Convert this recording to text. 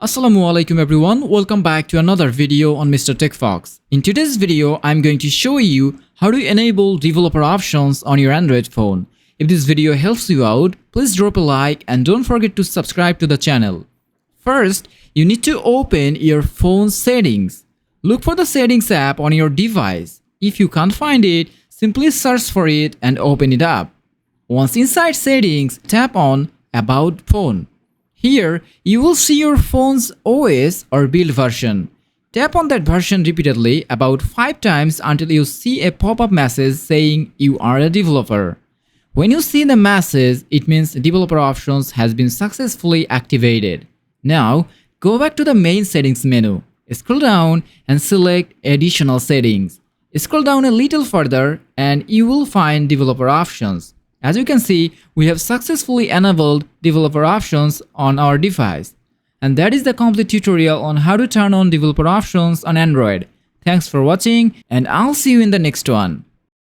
Assalamualaikum everyone, welcome back to another video on Mr. TECHFOX. In today's video, I'm going to show you how to enable developer options on your Android phone. If this video helps you out, please drop a like and don't forget to subscribe to the channel. First, you need to open your phone settings. Look for the settings app on your device. If you can't find it, simply search for it and open it up. Once inside settings, tap on About Phone. Here, you will see your phone's OS or build version. Tap on that version repeatedly about 5 times until you see a pop-up message saying you are a developer. When you see the message, it means developer options has been successfully activated. Now, go back to the main settings menu. Scroll down and select additional settings. Scroll down a little further and you will find developer options. As you can see, we have successfully enabled developer options on our device. And that is the complete tutorial on how to turn on developer options on Android. Thanks for watching and I'll see you in the next one.